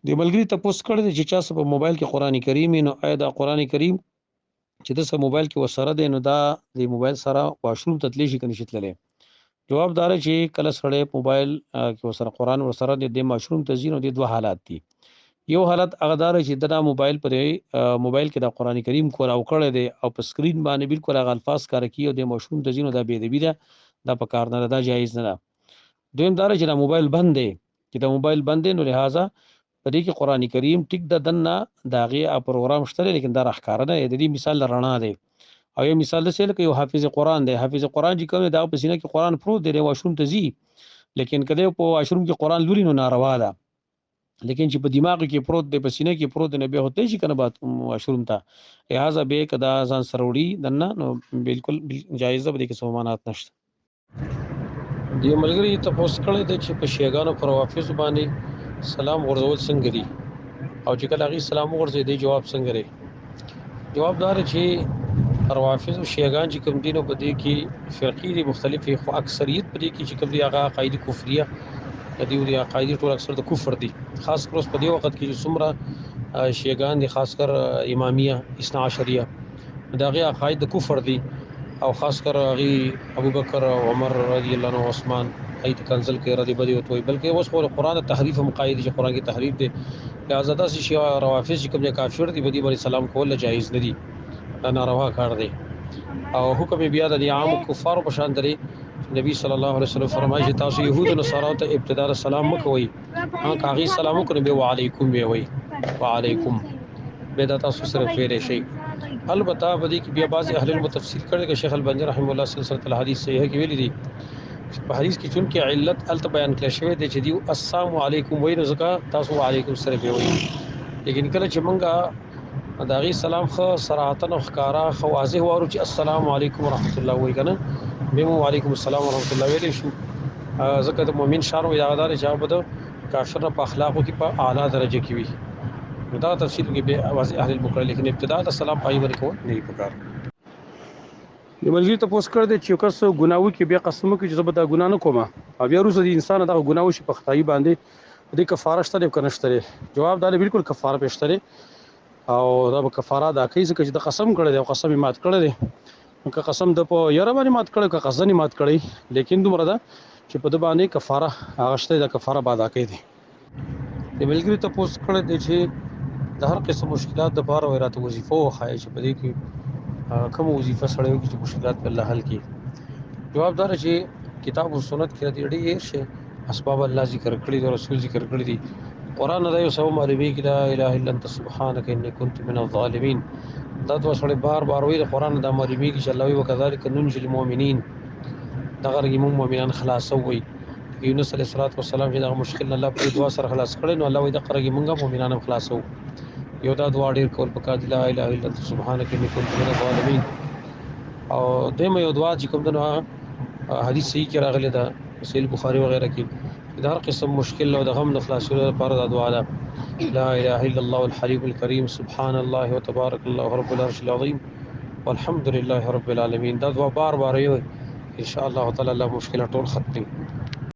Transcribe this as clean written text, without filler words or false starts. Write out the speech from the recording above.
د ملګری تاسو کړی دی چې چا څه په موبایل کې قران کریم وي، نو آیا دا قران کریم چې د سه موبایل کې وسره دی نو دا د موبایل سره واشروم ته تللی شي کني شي تللی؟ جواب دار چې کله سړی موبایل کې وسره قران ورسره د ماشروم ته ځي نو د دوه حالات دي. یو حالت هغه دار چې د موبایل پر موبایل کې د قران کریم کول او کړی دی او په سکرین باندې بالکل هغه الفاظ کار کوي او د ماشروم ته ځي نو دا بے ادبی ده، دا په کار نه ده، دا جایز نه ده. دویم دار چې د موبایل بند دی، چې د موبایل بند دی نو لہذا په دې کې قران کریم ټیک د دنه داغه پروګرام شته لیکن دا راخکار نه دی. د دې مثال رڼا دی او یو مثال د سیل کې یو حافظ قران دی، حافظ قران چې کوم دا په سینه کې قران پروت دی واشروم ته ځي، لیکن کله په واشروم کې قران لوري نو ناروا ده، لیکن چې په دماغ کې پروت دی په سینه کې پروت دی نه به هوته شي کنه بات واشروم ته لہذا به کدا ځان سروړي دنه نو بالکل جایز ده، به کې سومانات نشته. دی ملګری تاسو کړی دی چې په شیګانو پر حافظ باندې سلام ورزول څنګه دي او چې کله غي سلام ورزې دی جواب څنګه لري؟ جواب دار چې روافض او شیعاګان چې کوم دینو په دې کې فرقې دي مختلفې، خو اکثریت په دې کې چې کوم دي هغه عقاید کفریه د دې عقاید ټول اکثر د کفر دي، خاص کر په دې وخت کې چې څومره شیعاګان دي خاص کر امامیه اثنا عشریه دا غي عقاید د کفر دي او خاص کر غي ابو بکر او عمر رضی الله عنه عثمان ایت کنزل کې رضی بدی او توي بلکې اوس خو قرآن تحریف مقاید چې قرآن کې تحریف دي لہذا دا شیعه روافض چې کوم کافر دي بدی باندې سلام کول جایز نه دي، دا ناروا کار دی او حکم بیا د عام کفار په شان دی. نبی صلی الله علیه وسلم فرمایي چې تاسو يهود او نصارا ته ابتدا سلام مکوئ، ها کاغي سلام وکړي به وعلیکم وی وی وعلیکم به دا تاسو سره فیره شي. البته بدی کې بیا بعض اهل علم تفسیر کړي چې شیخ البانی رحم الله سلسله الحديث صحیح کې ویلي دي په حدیث کې چون کې علت الت بیان کړی شوی دی چې دی السلام علیکم وی رزقا تاسو علیکم سره به وی، لیکن کله چې مونږه داغي سلام خو صراحتن او خکارا خو واضح وارو چې السلام علیکم ورحمت الله وی کنه به وعلیکم السلام ورحمت الله ویل شو ځکه د مؤمن شارو یادار چې بده کافر په اخلاقو کې په اعلی درجه کې وي. دا تفصیل کې به واضح اهل المقرر لیکن ابتدا د سلام پای ورکو نه پکار. د ملګری ته پوس کړ دې چې کس ګناوي کې بیا قسم کوي چې زبدا ګنا نه کومه او بیا روز د انسان دغه ګناوي شي په خدای باندې د کفاره شته کنه شته؟ جواب دا بالکل کفاره پېشتره او دا کفاره دا کوي چې د قسم کړی دی او قسم مات کړی دی که قسم د په یاره باندې مات کړی که قسم مات کړی لیکن دومره ده چې په د باندې کفاره هغه شته د کفاره بعد کوي دي. د ملګری ته پوس کړ دې چې د هر قسم مشکلات د بار وراته وظیفه وخایي چې په دې کې کوم وظیفه سره وي چې مشکلات په الله حل کړي. جواب دار چې کتاب او سنت کې د ډېر شی اسباب الله ذکر کړی دي، رسول ذکر کړی دي، قران دا یو سو معلومي کې لا اله الا انت سبحانك اني كنت من الظالمين دا دوه سره بار بار وی قران دا معلومي کې چې الله وی وکذالک ننجي المؤمنین دا غره مؤمنان خلاصوي. یونس علیه السلام چې دا مشکل الله په دعا سره خلاص کړي نو الله وی دا قرګي مونږه مؤمنان خلاصو. یو دا دعا ډیر کول پکار دی لا اله الا انت سبحانك اني كنت من الظالمين او دمه یو دعا چې کوم دنه حدیث صحیح کې راغلی دا صحیح بخاری وغیرہ کې دا هر قسم مشکل او د غم د خلاصولو لپاره دا دعا ده لا اله الا الله الحليم الكريم سبحان الله وتبارك الله رب العرش العظيم والحمد لله رب العالمين. دا دعا بار بار یو ان شاء الله تعالی الله مشکل ټول ختمي.